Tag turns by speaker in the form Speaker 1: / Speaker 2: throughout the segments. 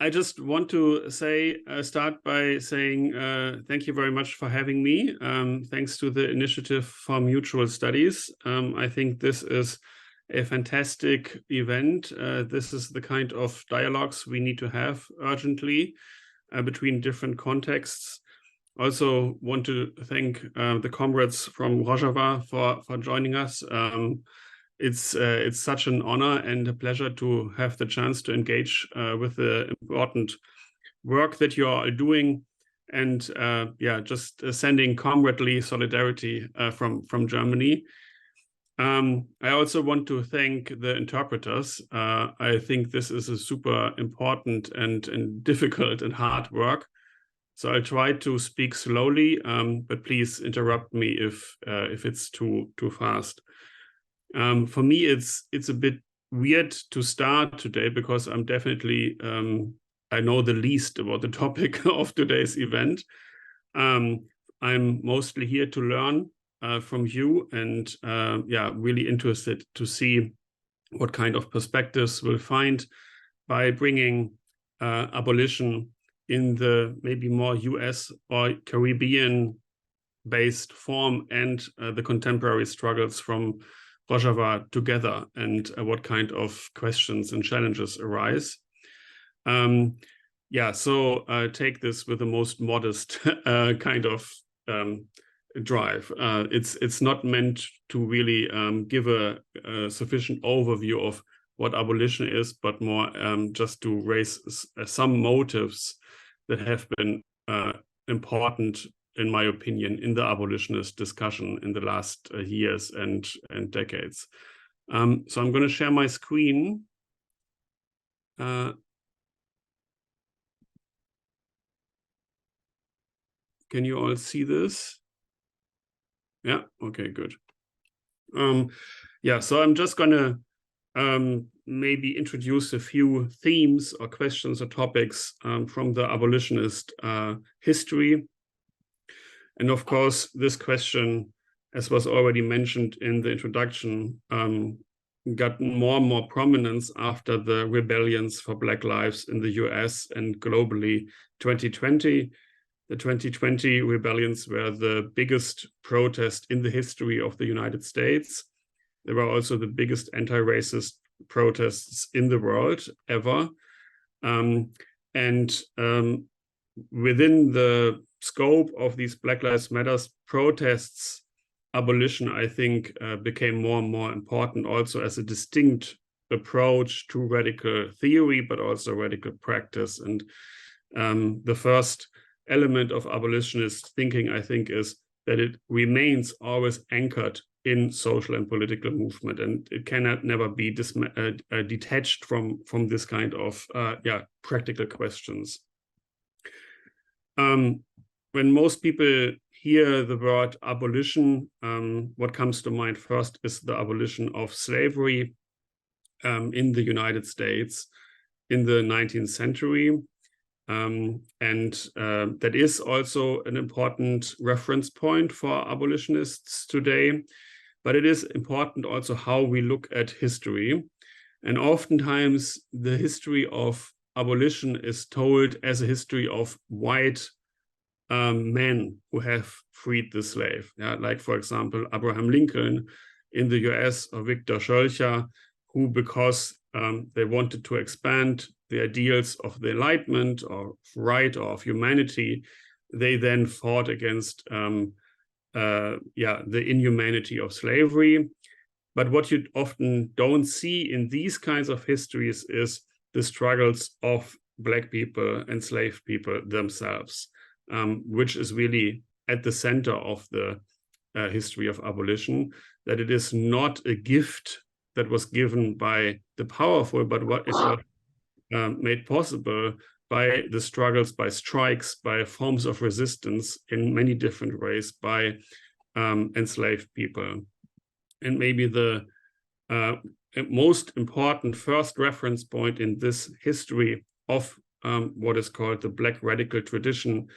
Speaker 1: I just want to start by saying thank you very much for having me. Thanks to the Initiative for Mutual Studies. I think this is a fantastic event. This is the kind of dialogues we need to have urgently between different contexts. Also want to thank the comrades from Rojava for joining us. It's such an honor and a pleasure to have the chance to engage with the important work that you are doing, and just sending comradely solidarity from Germany. I also want to thank the interpreters. I think this is a super important and difficult and hard work. So I'll try to speak slowly, but please interrupt me if it's too fast. For me, it's a bit weird to start today because I'm definitely I know the least about the topic of today's event. I'm mostly here to learn from you, and really interested to see what kind of perspectives we'll find by bringing abolition in the maybe more US or Caribbean-based form and the contemporary struggles from Rojava together, and what kind of questions and challenges arise. So take this with the most modest kind of drive. It's not meant to really give a sufficient overview of what abolition is, but more just to raise some motives that have been important, in my opinion, in the abolitionist discussion in the last years and decades. So I'm going to share my screen. Can you all see this? Yeah, okay, good. So I'm just going to maybe introduce a few themes or questions or topics from the abolitionist history. And of course, this question, as was already mentioned in the introduction, got more and more prominence after the rebellions for Black lives in the US and globally 2020. The 2020 rebellions were the biggest protest in the history of the United States. They were also the biggest anti-racist protests in the world ever. Within the scope of these Black Lives Matter protests, abolition, I think, became more and more important also as a distinct approach to radical theory, but also radical practice. And the first element of abolitionist thinking, I think, is that it remains always anchored in social and political movement, and it cannot never be detached from this kind of practical questions. When most people hear the word abolition, what comes to mind first is the abolition of slavery in the United States in the 19th century. That is also an important reference point for abolitionists today. But it is important also how we look at history. And oftentimes the history of abolition is told as a history of white men who have freed the slave. Yeah? Like, for example, Abraham Lincoln in the US, or Victor Schœlcher, who, because they wanted to expand the ideals of the Enlightenment or right or of humanity, they then fought against the inhumanity of slavery. But what you often don't see in these kinds of histories is the struggles of Black people, enslaved people themselves, which is really at the center of the history of abolition, that it is not a gift that was given by the powerful, but what is made possible by the struggles, by strikes, by forms of resistance in many different ways by enslaved people. And maybe the most important first reference point in this history of what is called the Black radical tradition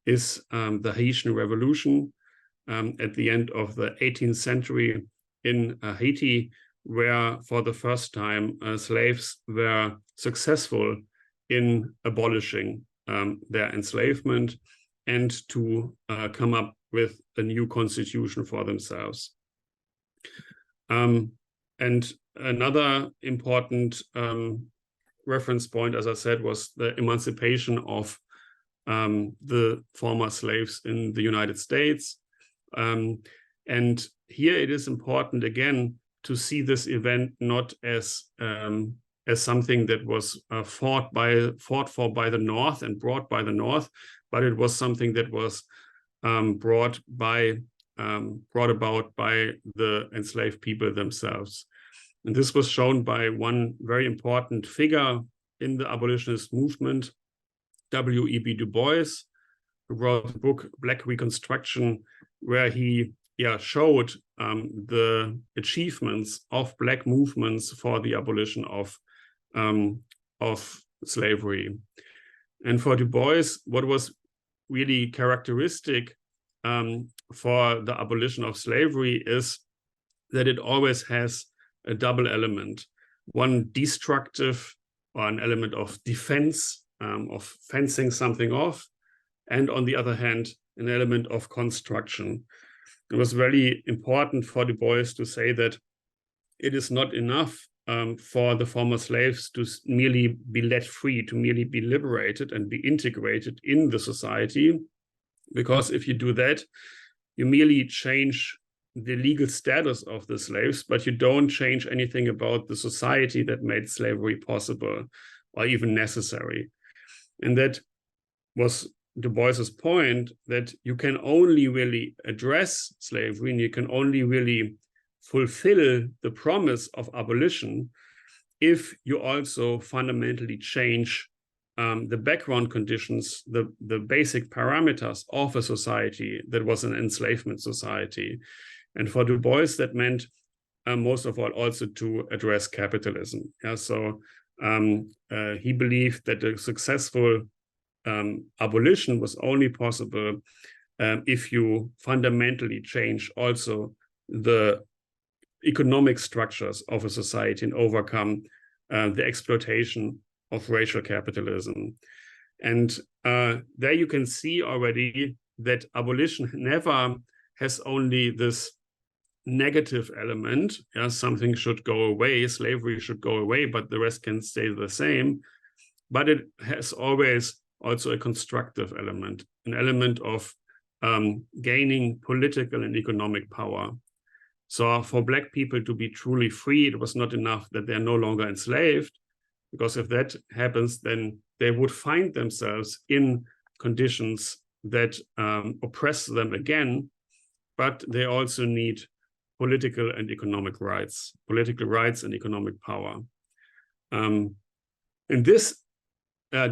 Speaker 1: is the Haitian Revolution at the end of the 18th century in Haiti, where for the first time slaves were successful in abolishing their enslavement and to come up with a new constitution for themselves. And another important reference point, as I said, was the emancipation of the former slaves in the United States. And here it is important, again, to see this event not as something that was fought for by the North and brought by the North, but it was something that was brought about by the enslaved people themselves. And this was shown by one very important figure in the abolitionist movement, W.E.B. Du Bois, who wrote the book Black Reconstruction, where he showed the achievements of Black movements for the abolition of slavery. And for Du Bois, what was really characteristic for the abolition of slavery is that it always has a double element. One destructive, or an element of defense, of fencing something off, and on the other hand, an element of construction. It was very important for Du Bois to say that it is not enough for the former slaves to merely be let free, to merely be liberated and be integrated in the society, because if you do that, you merely change the legal status of the slaves, but you don't change anything about the society that made slavery possible or even necessary. And that was Du Bois's point, that you can only really address slavery and you can only really fulfill the promise of abolition if you also fundamentally change the background conditions, the basic parameters of a society that was an enslavement society. And for Du Bois, that meant most of all also to address capitalism. So he believed that a successful abolition was only possible if you fundamentally change also the economic structures of a society and overcome the exploitation of racial capitalism. And there you can see already that abolition never has only this negative element. Something should go away, slavery should go away, but the rest can stay the same. But it has always also a constructive element, an element of gaining political and economic power. So for Black people to be truly free, it was not enough that they're no longer enslaved, because if that happens, then they would find themselves in conditions that oppress them again, but they also need political and economic rights and economic power. And this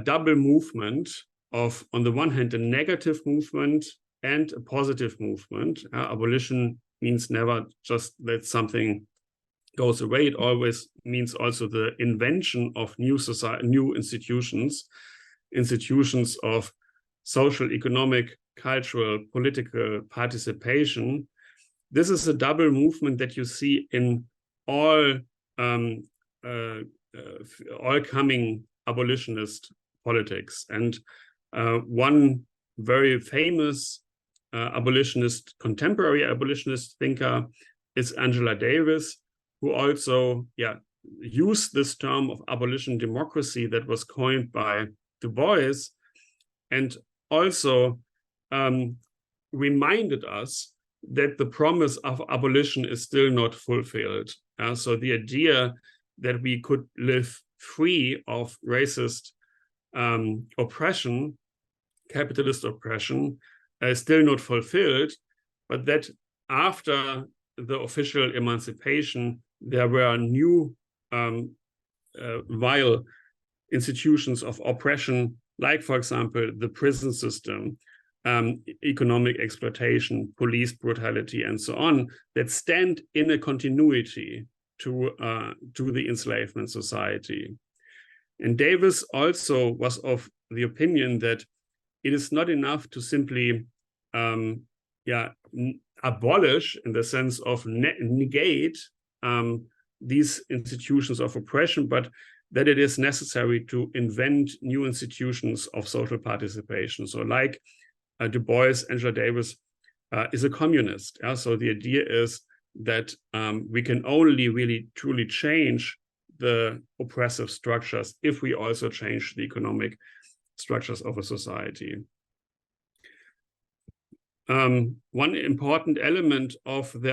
Speaker 1: double movement of, on the one hand, a negative movement and a positive movement. Abolition means never just that something goes away. It always means also the invention of new institutions of social, economic, cultural, political participation. This is a double movement that you see in all coming abolitionist politics. And one very famous contemporary abolitionist thinker is Angela Davis, who also used this term of abolition democracy that was coined by Du Bois, and also reminded us that the promise of abolition is still not fulfilled. So the idea that we could live free of racist oppression, capitalist oppression, is still not fulfilled, but that after the official emancipation, there were new vile institutions of oppression, like, for example, the prison system, economic exploitation, police brutality, and so on, that stand in a continuity to the enslavement society. And Davis also was of the opinion that it is not enough to simply abolish, in the sense of negate these institutions of oppression, but that it is necessary to invent new institutions of social participation. So like Du Bois, Angela Davis is a communist. So the idea is that we can only really truly change the oppressive structures if we also change the economic structures of a society. One important element of the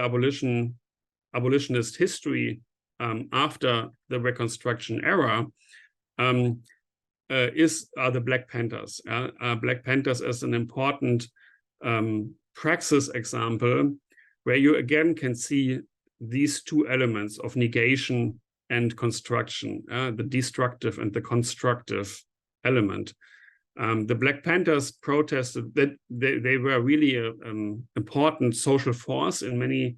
Speaker 1: abolitionist history after the Reconstruction era are the Black Panthers. Black Panthers is an important praxis example where you again can see these two elements of negation and construction, the destructive and the constructive element. The Black Panthers protested that they were really an important social force in many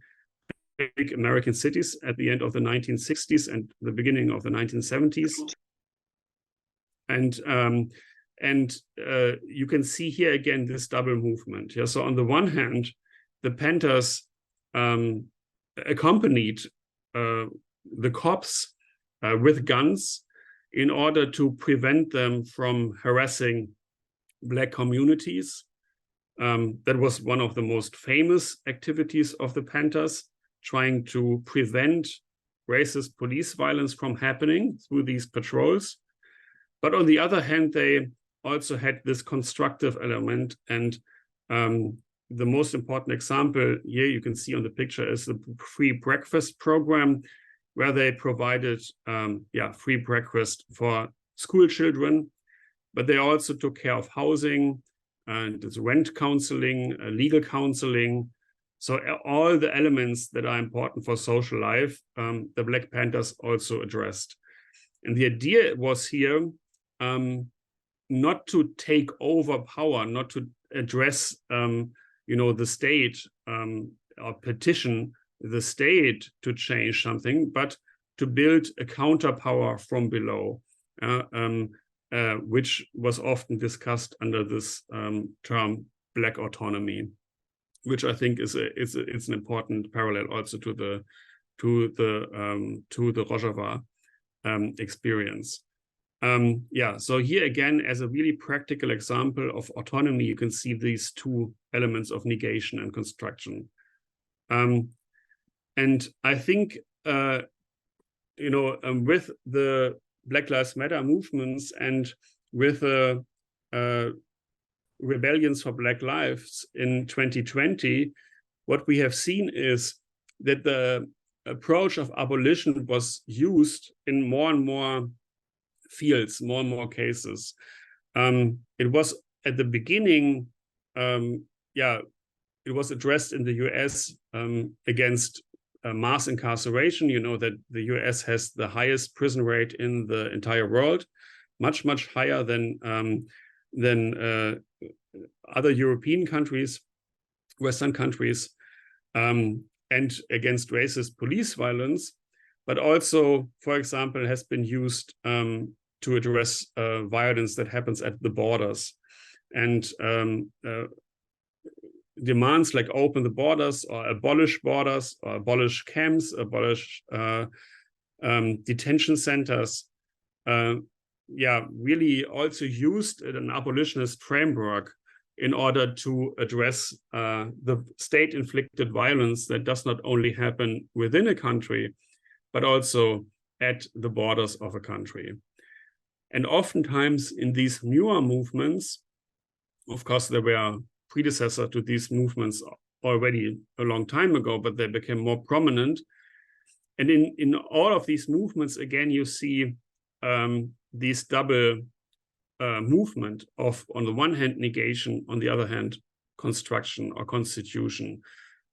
Speaker 1: big American cities at the end of the 1960s and the beginning of the 1970s. And you can see here again this double movement. Yeah? So on the one hand, the Panthers accompanied the cops with guns in order to prevent them from harassing Black communities. That was one of the most famous activities of the Panthers, trying to prevent racist police violence from happening through these patrols. But on the other hand, they also had this constructive element. And the most important example here you can see on the picture is the free breakfast program, where they provided free breakfast for school children, but they also took care of housing and rent counseling, legal counseling. So all the elements that are important for social life, the Black Panthers also addressed. And the idea was here not to take over power, not to address the state or petition the state to change something, but to build a counterpower from below, which was often discussed under this term Black autonomy, which I think is it's an important parallel also to the Rojava experience. So here again, as a really practical example of autonomy, you can see these two elements of negation and construction. And I think, with the Black Lives Matter movements and with the rebellions for Black Lives in 2020, what we have seen is that the approach of abolition was used in more and more fields, more and more cases. It was at the beginning, it was addressed in the US against mass incarceration. You know that the US has the highest prison rate in the entire world, much, much higher than other European countries, Western countries, and against racist police violence, but also, for example, has been used to address violence that happens at the borders. And demands like open the borders or abolish camps, abolish detention centers, really also used an abolitionist framework in order to address the state-inflicted violence that does not only happen within a country, but also at the borders of a country. And oftentimes in these newer movements, of course, there were predecessor to these movements already a long time ago, but they became more prominent. And in all of these movements, again, you see these double movement of, on the one hand, negation, on the other hand, construction or constitution.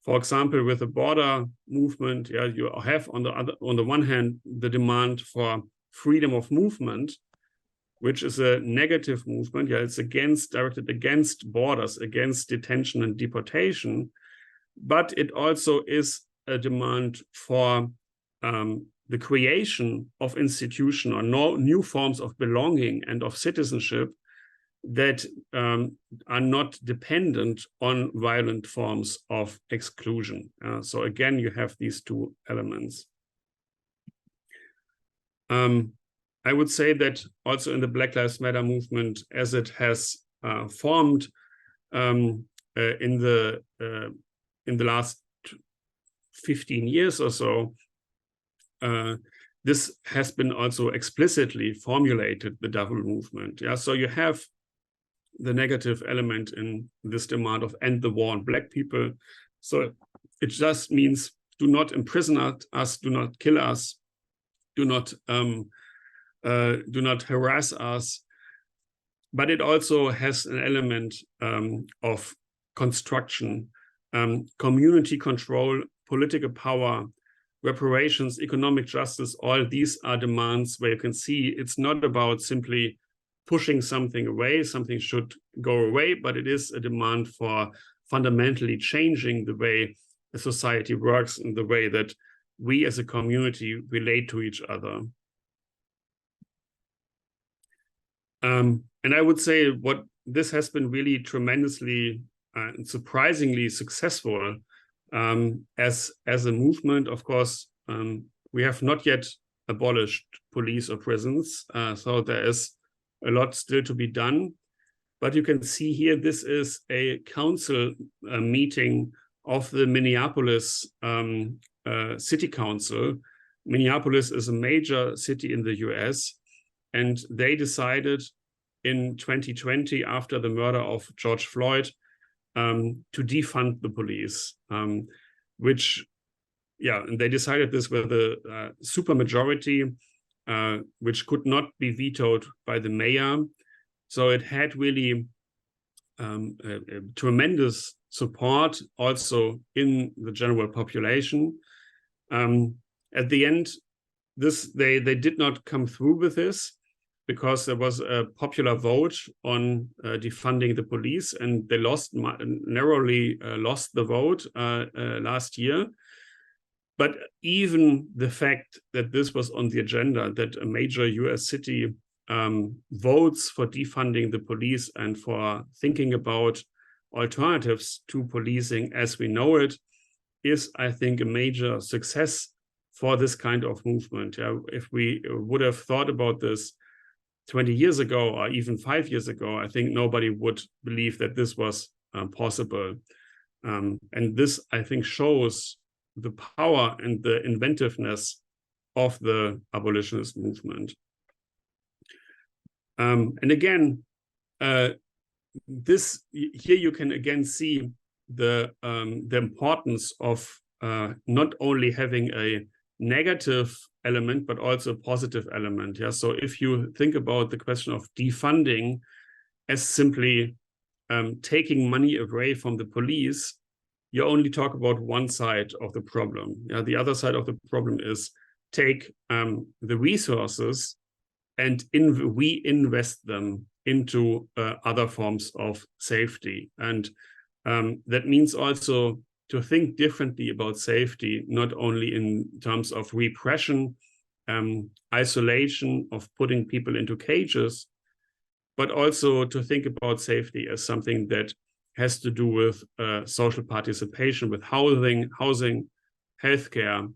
Speaker 1: For example, with the border movement, you have on the one hand the demand for freedom of movement, which is a negative movement. It's directed against borders, against detention and deportation, but it also is a demand for the creation of institution or new forms of belonging and of citizenship that are not dependent on violent forms of exclusion. So again, you have these two elements. I would say that also in the Black Lives Matter movement, as it has formed in the last 15 years or so, this has been also explicitly formulated, the double movement. Yeah, so you have the negative element in this demand of end the war on Black people. So it just means do not imprison us, do not kill us, do not harass us. But it also has an element of construction, community control, political power, reparations, economic justice. All these are demands where you can see it's not about simply pushing something away, something should go away, but it is a demand for fundamentally changing the way a society works and the way that we as a community relate to each other. And I would say what this has been really tremendously and surprisingly successful as a movement. Of course, we have not yet abolished police or prisons, so there is a lot still to be done. But you can see here, this is a council meeting of the Minneapolis City Council. Minneapolis is a major city in the US, and they decided in 2020, after the murder of George Floyd, to defund the police, which, yeah, and they decided this with a supermajority, which could not be vetoed by the mayor. So it had really a tremendous support also in the general population. At the end, they did not come through with this because there was a popular vote on defunding the police, and they narrowly lost the vote last year. But even the fact that this was on the agenda, that a major US city votes for defunding the police and for thinking about alternatives to policing as we know it, is, I think, a major success for this kind of movement. If we would have thought about this 20 years ago or even 5 years ago, I think nobody would believe that this was possible. And this, I think, shows the power and the inventiveness of the abolitionist movement. And again, here you can again see the importance of not only having a negative element, but also a positive element. Yeah. So if you think about the question of defunding as simply taking money away from the police, you only talk about one side of the problem. Yeah. The other side of the problem is take the resources and we invest them into other forms of safety. And that means also to think differently about safety, not only in terms of repression, isolation, of putting people into cages, but also to think about safety as something that has to do with social participation, with housing, healthcare,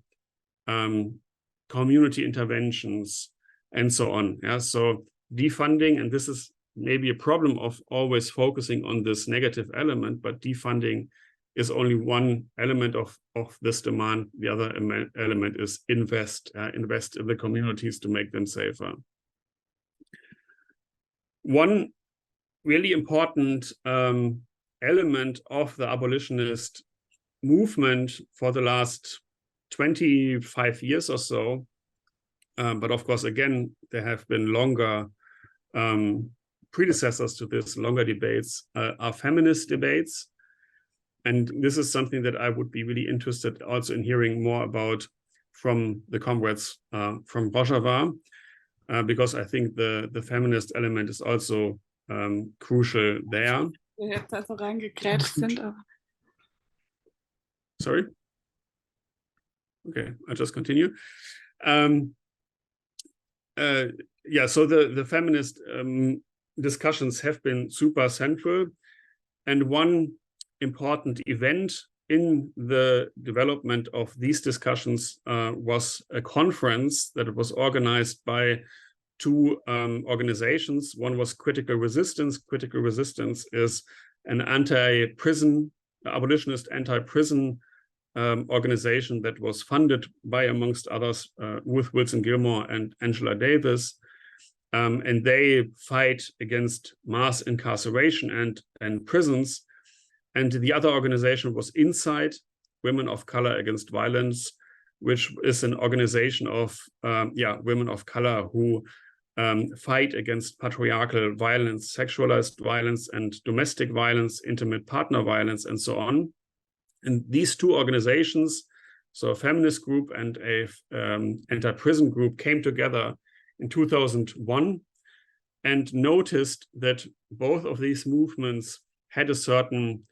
Speaker 1: community interventions, and so on. Yeah, so defunding, and this is maybe a problem of always focusing on this negative element, but defunding is only one element of this demand. The other element is invest in the communities to make them safer. One really important element of the abolitionist movement for the last 25 years or so, but of course, again, there have been longer predecessors to this, longer debates, are feminist debates. And this is something that I would be really interested also in hearing more about from the comrades from Rojava, because I think the feminist element is also crucial there.
Speaker 2: Jetzt also reingekrätscht sind, aber...
Speaker 1: Sorry? Okay, I'll just continue. Yeah, so the feminist discussions have been super central. And one important event in the development of these discussions was a conference that was organized by two organizations. One was Critical Resistance. Critical Resistance is an anti-prison, abolitionist anti-prison organization that was funded by, amongst others, Ruth Wilson Gilmore and Angela Davis. And they fight against mass incarceration and prisons. And the other organization was Inside, Women of Color Against Violence, which is an organization of women of color who fight against patriarchal violence, sexualized violence, and domestic violence, intimate partner violence, and so on. And these two organizations, so a feminist group and a anti-prison group, came together in 2001 and noticed that both of these movements had a certain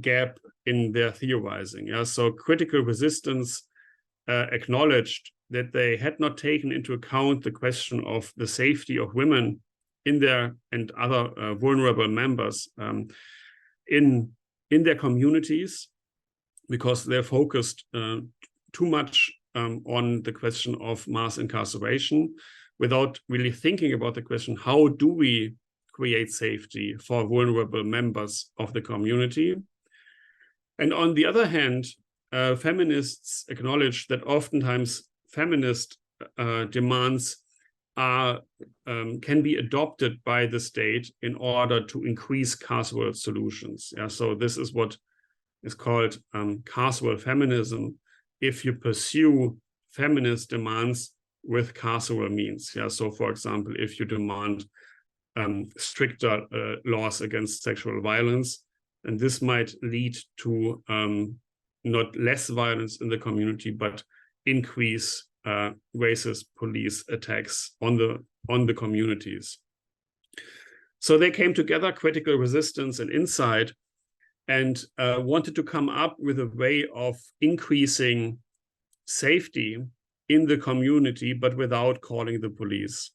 Speaker 1: gap in their theorizing. Yeah? So Critical Resistance acknowledged that they had not taken into account the question of the safety of women in their and other vulnerable members in their communities, because they're focused too much on the question of mass incarceration without really thinking about the question, how do we create safety for vulnerable members of the community? And on the other hand, feminists acknowledge that oftentimes feminist demands can be adopted by the state in order to increase carceral solutions. Yeah, so this is what is called carceral feminism, if you pursue feminist demands with carceral means. Yeah, so for example, if you demand stricter laws against sexual violence, and this might lead to not less violence in the community, but increase racist police attacks on the communities. So they came together, Critical Resistance and Inside, and wanted to come up with a way of increasing safety in the community, but without calling the police.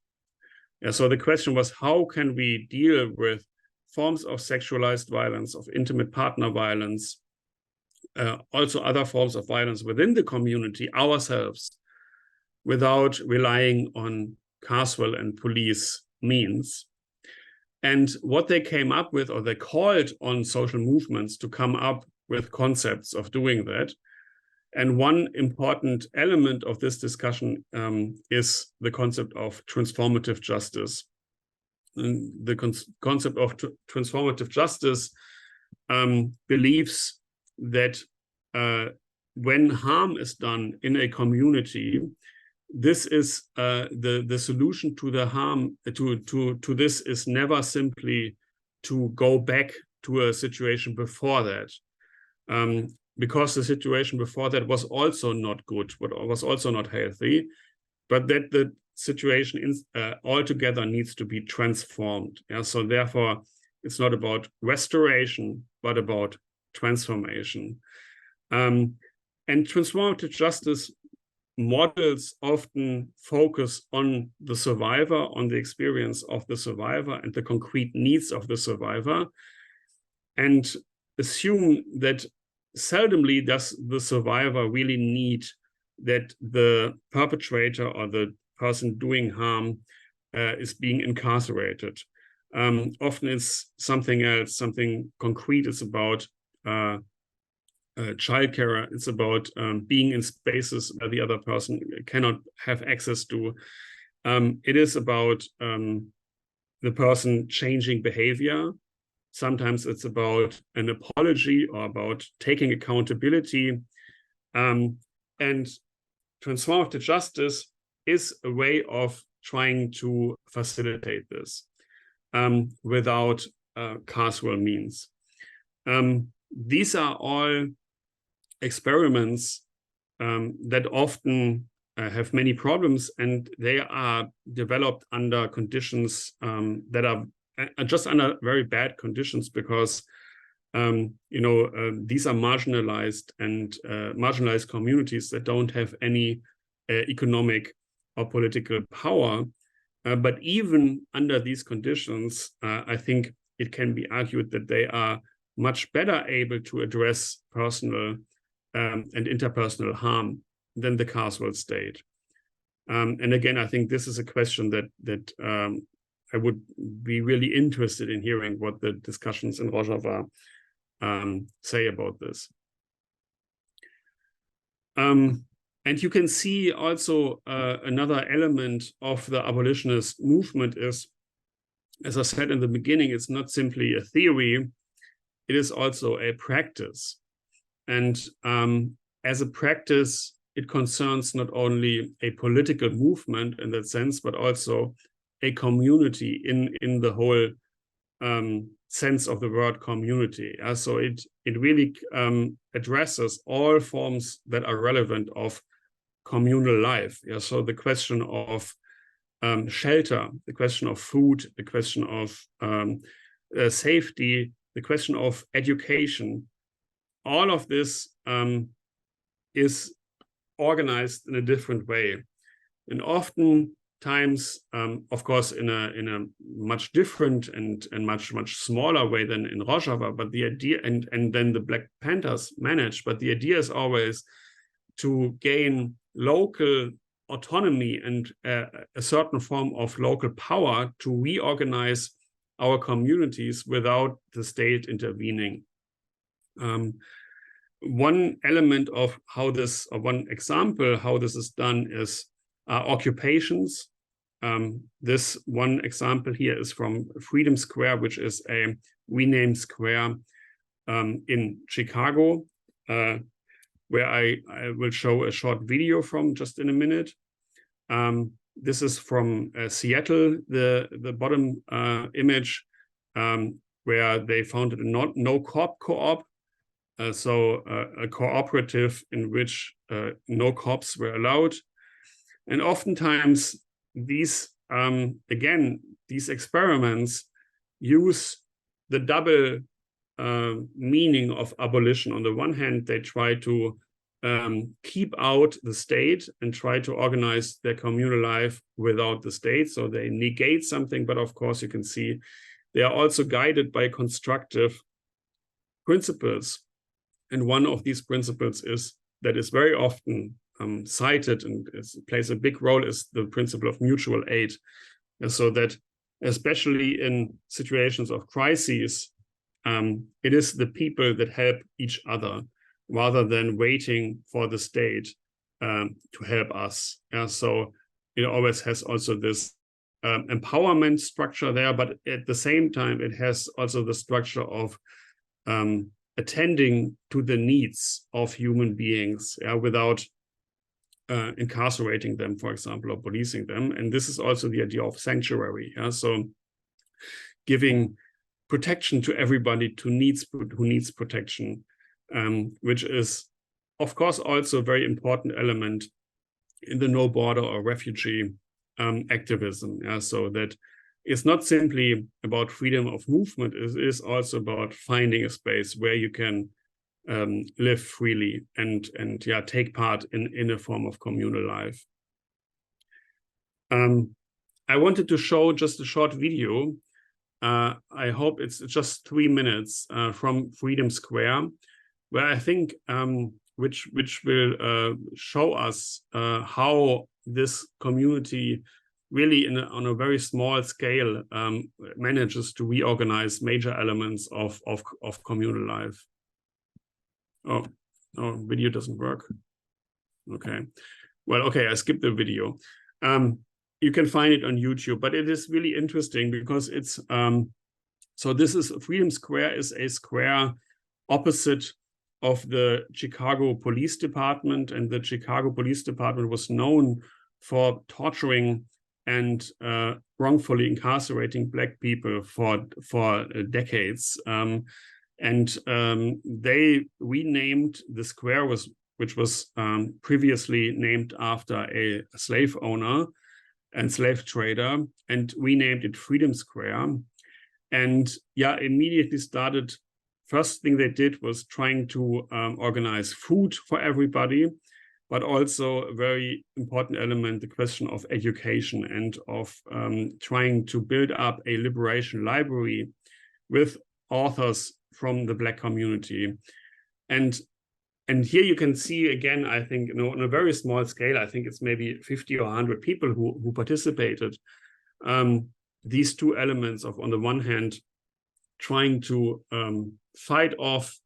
Speaker 1: Yeah, so the question was, how can we deal with forms of sexualized violence, of intimate partner violence, also other forms of violence within the community ourselves, without relying on carceral and police means? And what they came up with, or they called on social movements to come up with concepts of doing that. And one important element of this discussion is the concept of transformative justice. And the concept of transformative justice believes that when harm is done in a community, this is the solution to the harm, to this is never simply to go back to a situation before that. Because the situation before that was also not good, but was also not healthy, but that the situation altogether needs to be transformed. Yeah? So therefore, it's not about restoration, but about transformation. And transformative justice models often focus on the survivor, on the experience of the survivor and the concrete needs of the survivor, and assume that seldomly does the survivor really need that the perpetrator or the person doing harm is being incarcerated. Often it's something else, something concrete. It's about childcare. It's about being in spaces where the other person cannot have access to. It is about the person changing behavior. Sometimes it's about an apology or about taking accountability. And transformative justice is a way of trying to facilitate this without carceral means. These are all experiments that often have many problems, and they are developed under conditions that are just under very bad conditions, because these are marginalized and marginalized communities that don't have any economic or political power. But even under these conditions, I think it can be argued that they are much better able to address personal and interpersonal harm than the carceral state. And again, I think this is a question that I would be really interested in hearing what the discussions in Rojava say about this. And you can see also another element of the abolitionist movement is, as I said in the beginning, it's not simply a theory, it is also a practice. And as a practice, it concerns not only a political movement in that sense, but also a community in the whole sense of the word community. So it really addresses all forms that are relevant of communal life. So the question of shelter, the question of food, the question of safety, the question of education, all of this is organized in a different way. And oftentimes, of course, in a much different and much smaller way than in Rojava, but the idea, and then the Black Panthers managed, but the idea is always to gain local autonomy and a certain form of local power to reorganize our communities without the state intervening. One element of how this, or one example how this is done is occupations. This one example here is from Freedom Square, which is a renamed square in Chicago, where I will show a short video from just in a minute. This is from Seattle, the bottom image, where they founded a no-cop co-op. So a cooperative in which no cops were allowed. And oftentimes these, again, these experiments use the double meaning of abolition. On the one hand, they try to keep out the state and try to organize their communal life without the state. So they negate something, but of course you can see they are also guided by constructive principles. And one of these principles that is very often cited and plays a big role is the principle of mutual aid. And so that especially in situations of crises, it is the people that help each other rather than waiting for the state to help us. So it always has also this empowerment structure there, but at the same time, it has also the structure of attending to the needs of human beings without incarcerating them, for example, or policing them. And this is also the idea of sanctuary. So giving protection to everybody who needs protection, which is, of course, also a very important element in the no border or refugee activism. So that it's not simply about freedom of movement, it is also about finding a space where you can live freely and take part in a form of communal life. I wanted to show just a short video. I hope it's just 3 minutes from Freedom Square, where I think which will show us how this community really on a very small scale manages to reorganize major elements of communal life. Oh, video doesn't work. Okay. Well, okay, I skipped the video. You can find it on YouTube, but it is really interesting because it's, so this is, Freedom Square is a square opposite of the Chicago Police Department, and the Chicago Police Department was known for torturing and wrongfully incarcerating Black people for decades. And they renamed the square, which was previously named after a slave owner and slave trader, and renamed it Freedom Square. And immediately started, first thing they did was trying to organize food for everybody, but also a very important element, the question of education and of trying to build up a liberation library with authors from the Black community. And And here you can see again, I think, on a very small scale, I think it's maybe 50 or 100 people who participated. These two elements of, on the one hand, trying to fight off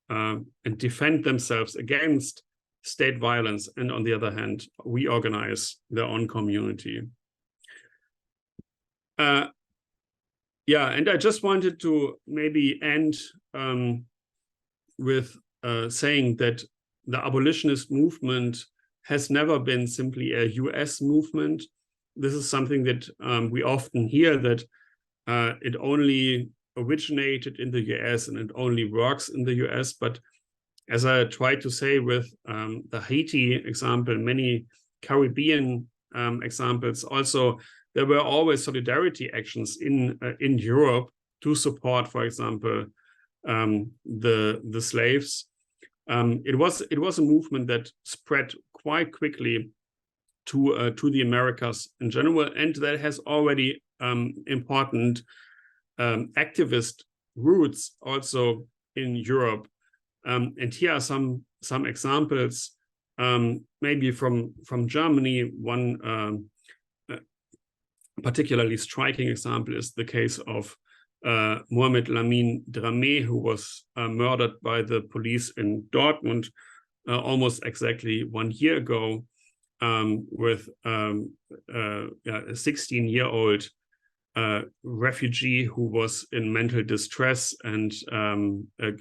Speaker 1: and defend themselves against state violence, and on the other hand, reorganize their own community. Yeah, and I just wanted to maybe end with saying that the abolitionist movement has never been simply a US movement. This is something that we often hear, that it only originated in the US and it only works in the US. But as I tried to say with the Haiti example, many Caribbean examples, also there were always solidarity actions in Europe to support, for example, the slaves. It was a movement that spread quite quickly to the Americas in general, and that has already important activist roots also in Europe. And here are some examples, maybe from Germany. One particularly striking example is the case of Mohamed Lamine Dramé, who was murdered by the police in Dortmund almost exactly 1 year ago, with a 16-year-old refugee who was in mental distress and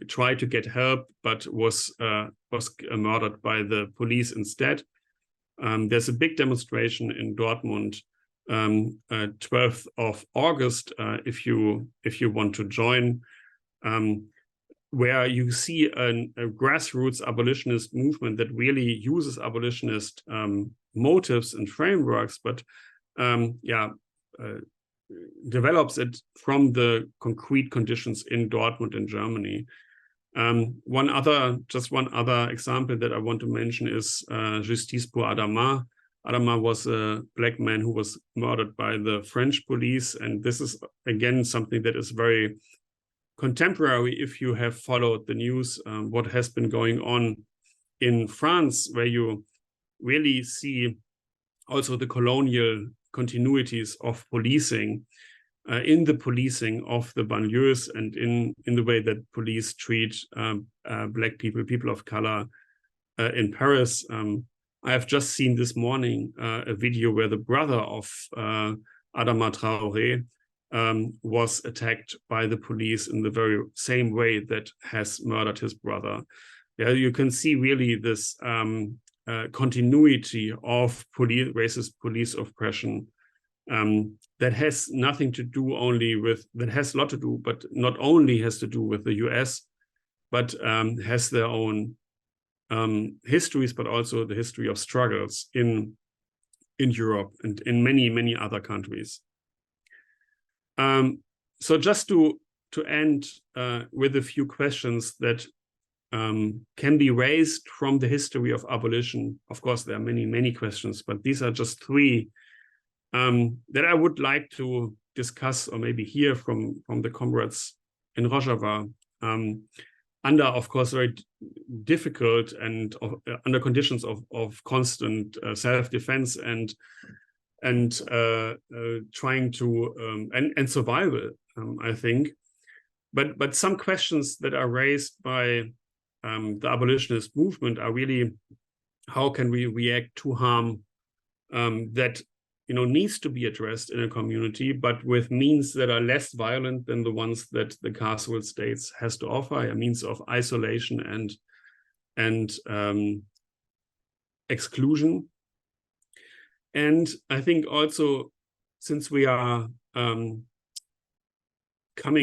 Speaker 1: tried to get help, but was murdered by the police instead. There's a big demonstration in Dortmund 12th of August, if you want to join, where you see a grassroots abolitionist movement that really uses abolitionist motives and frameworks, but develops it from the concrete conditions in Dortmund in Germany. One other example that I want to mention is Justice pour Adama. Adama was a Black man who was murdered by the French police. And this is, again, something that is very contemporary if you have followed the news, what has been going on in France, where you really see also the colonial continuities of policing, in the policing of the banlieues, and in the way that police treat Black people of color in Paris. I have just seen this morning a video where the brother of Adama Traoré was attacked by the police in the very same way that has murdered his brother. Yeah, you can see really this continuity of racist police oppression that has nothing to do only with, that has a lot to do, but not only has to do with the US, but has their own histories, but also the history of struggles in Europe and in many other countries. So just to end with a few questions that can be raised from the history of abolition. Of course, there are many questions, but these are just three that I would like to discuss, or maybe hear from the comrades in Rojava, under, of course, very difficult and under conditions of constant self-defense and trying to and survival, I think. But some questions that are raised by the abolitionist movement are really, how can we react to harm that needs to be addressed in a community, but with means that are less violent than the ones that the carceral states has to offer, a means of isolation and exclusion. And I think also, since we are coming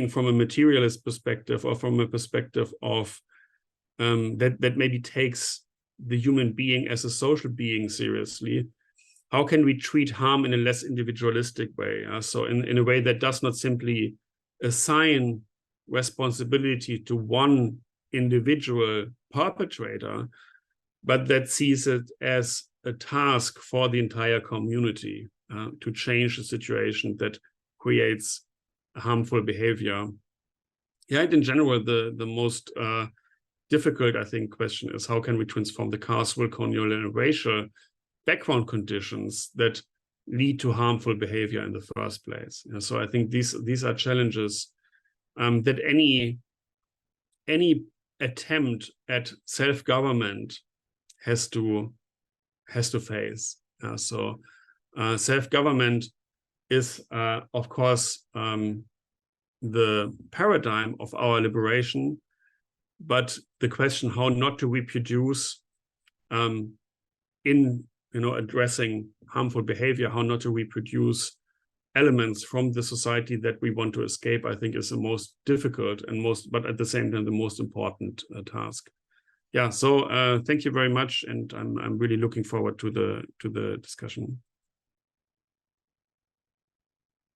Speaker 1: from a materialist perspective, or from a perspective of that maybe takes the human being as a social being seriously, how can we treat harm in a less individualistic way? So in a way that does not simply assign responsibility to one individual perpetrator, but that sees it as a task for the entire community to change a situation that creates harmful behavior. Yeah, and in general, the most difficult, I think, question is how can we transform the causal, colonial, and racial background conditions that lead to harmful behavior in the first place. So I think these are challenges that any attempt at self-government has to face. So self-government is, of course, the paradigm of our liberation, but the question how not to reproduce in addressing harmful behavior, how not to reproduce elements from the society that we want to escape, I think is the most difficult and but at the same time, the most important task. Yeah, so thank you very much. And I'm really looking forward to the discussion.